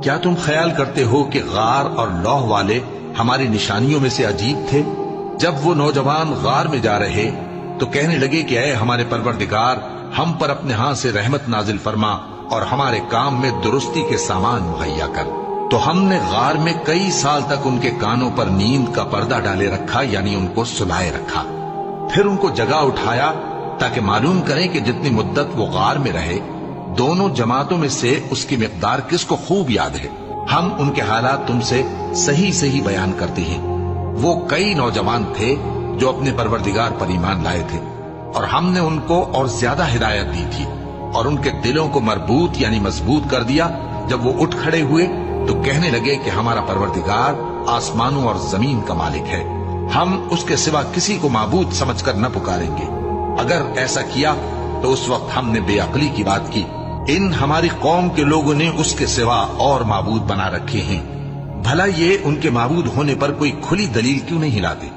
کیا تم خیال کرتے ہو کہ غار اور لوح والے ہماری نشانیوں میں سے عجیب تھے؟ جب وہ نوجوان غار میں جا رہے تو کہنے لگے کہ اے ہمارے پروردگار، ہم پر اپنے ہاں سے رحمت نازل فرما اور ہمارے کام میں درستی کے سامان مہیا کر۔ تو ہم نے غار میں کئی سال تک ان کے کانوں پر نیند کا پردہ ڈالے رکھا، یعنی ان کو سلائے رکھا۔ پھر ان کو جگہ اٹھایا تاکہ معلوم کریں کہ جتنی مدت وہ غار میں رہے دونوں جماعتوں میں سے اس کی مقدار کس کو خوب یاد ہے۔ ہم ان کے حالات تم سے صحیح صحیح بیان کرتے ہیں۔ وہ کئی نوجوان تھے جو اپنے پروردگار پر ایمان لائے تھے، اور ہم نے ان کو اور زیادہ ہدایت دی تھی، اور ان کے دلوں کو مربوط یعنی مضبوط کر دیا۔ جب وہ اٹھ کھڑے ہوئے تو کہنے لگے کہ ہمارا پروردگار آسمانوں اور زمین کا مالک ہے، ہم اس کے سوا کسی کو معبود سمجھ کر نہ پکاریں گے۔ اگر ایسا کیا تو اس وقت ہم نے بے عقلی کی بات کی۔ ان ہماری قوم کے لوگوں نے اس کے سوا اور معبود بنا رکھے ہیں، بھلا یہ ان کے معبود ہونے پر کوئی کھلی دلیل کیوں نہیں لاتے؟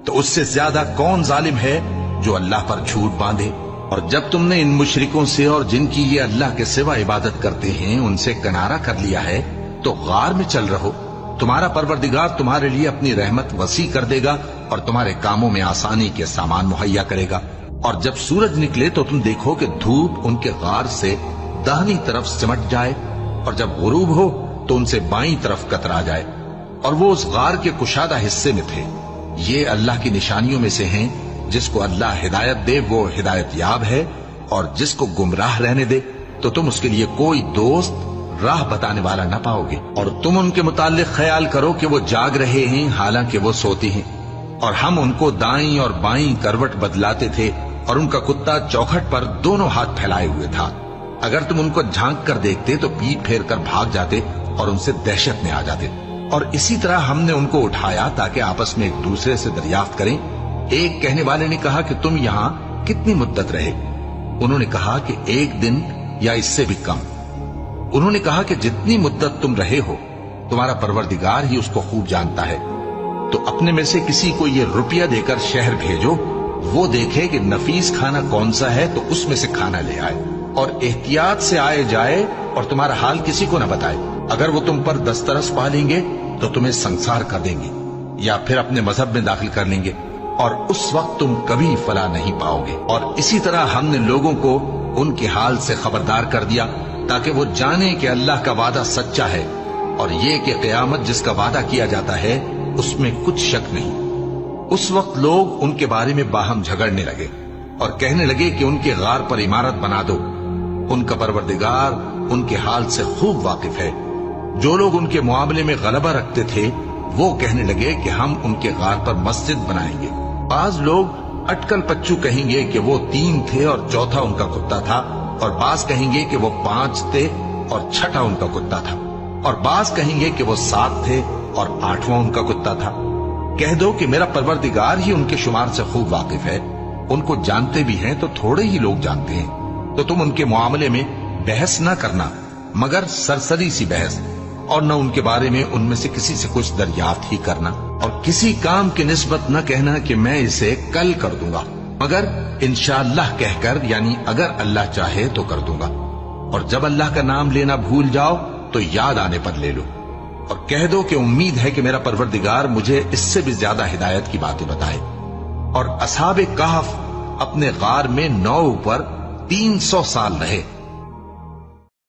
تو اس سے زیادہ کون ظالم ہے جو اللہ پر جھوٹ باندھے؟ اور جب تم نے ان مشرکوں سے اور جن کی یہ اللہ کے سوا عبادت کرتے ہیں ان سے کنارہ کر لیا ہے تو غار میں چل رہو، تمہارا پروردگار تمہارے لیے اپنی رحمت وسیع کر دے گا اور تمہارے کاموں میں آسانی کے سامان مہیا کرے گا۔ اور جب سورج نکلے تو تم دیکھو کہ دھوپ ان کے غار سے داہنی طرف سمٹ جائے، اور جب غروب ہو تو ان سے بائیں طرف کترا جائے، اور وہ اس غار کے کشادہ حصے میں تھے۔ یہ اللہ کی نشانیوں میں سے ہیں، جس کو اللہ ہدایت دے وہ ہدایت یاب ہے، اور جس کو گمراہ رہنے دے تو تم اس کے لیے کوئی دوست راہ بتانے والا نہ پاؤ گے۔ اور تم ان کے متعلق خیال کرو کہ وہ جاگ رہے ہیں حالانکہ وہ سوتے ہیں، اور ہم ان کو دائیں اور بائیں کروٹ بدلاتے تھے، اور ان کا کتا چوکھٹ پر دونوں ہاتھ پھیلائے ہوئے تھا۔ اگر تم ان کو جھانک کر دیکھتے تو پیٹ پھیر کر بھاگ جاتے اور ان سے دہشت میں آ جاتے۔ اور اسی طرح ہم نے ان کو اٹھایا تاکہ آپس میں ایک دوسرے سے دریافت کریں۔ ایک کہنے والے نے کہا کہ تم یہاں کتنی مدت رہے؟ انہوں نے کہا کہ 1 دن یا اس سے بھی کم۔ انہوں نے کہا کہ جتنی مدت تم رہے ہو تمہارا پروردگار ہی اس کو خوب جانتا ہے، تو اپنے میں سے کسی کو یہ روپیہ دے کر شہر بھیجو، وہ دیکھے کہ نفیس کھانا کون سا ہے تو اس میں سے کھانا لے آئے، اور احتیاط سے آئے جائے اور تمہارا حال کسی کو نہ بتائے۔ اگر وہ تم پر دسترس پا لیں گے تو تمہیں سنسار کر دیں گے یا پھر اپنے مذہب میں داخل کر لیں گے، اور اس وقت تم کبھی فلاح نہیں پاؤ گے۔ اور اسی طرح ہم نے لوگوں کو ان کے حال سے خبردار کر دیا تاکہ وہ جانیں کہ اللہ کا وعدہ سچا ہے، اور یہ کہ قیامت جس کا وعدہ کیا جاتا ہے اس میں کچھ شک نہیں۔ اس وقت لوگ ان کے بارے میں باہم جھگڑنے لگے اور کہنے لگے کہ ان کے غار پر عمارت بنا دو، ان کا پروردگار ان کے حال سے خوب واقف ہے۔ جو لوگ ان کے معاملے میں غلبہ رکھتے تھے وہ کہنے لگے کہ ہم ان کے غار پر مسجد بنائیں گے۔ بعض لوگ اٹکل پچو کہیں گے کہ وہ 3 تھے اور چوتھا ان کا کتا تھا، اور بعض کہیں گے کہ وہ 5 تھے اور چھٹا ان کا کتا تھا، اور بعض کہیں گے کہ وہ 7 تھے اور 8واں ان کا کتا تھا۔ کہہ دو کہ میرا پروردگار ہی ان کے شمار سے خوب واقف ہے، ان کو جانتے بھی ہیں تو تھوڑے ہی لوگ جانتے ہیں۔ تو تم ان کے معاملے میں بحث نہ کرنا مگر سرسری سی بحث، اور نہ ان کے بارے میں ان میں سے کسی سے کچھ دریافت ہی کرنا، اور کسی کام کی نسبت نہ کہنا کہ میں اسے کل کر دوں گا، مگر انشاءاللہ کہہ کر یعنی اگر اللہ چاہے تو کر دوں گا۔ اور جب اللہ کا نام لینا بھول جاؤ تو یاد آنے پر لے لو، اور کہہ دو کہ امید ہے کہ میرا پروردگار مجھے اس سے بھی زیادہ ہدایت کی باتیں بتائے۔ اور اصحاب کہف اپنے غار میں 9 پر 300 سال رہے۔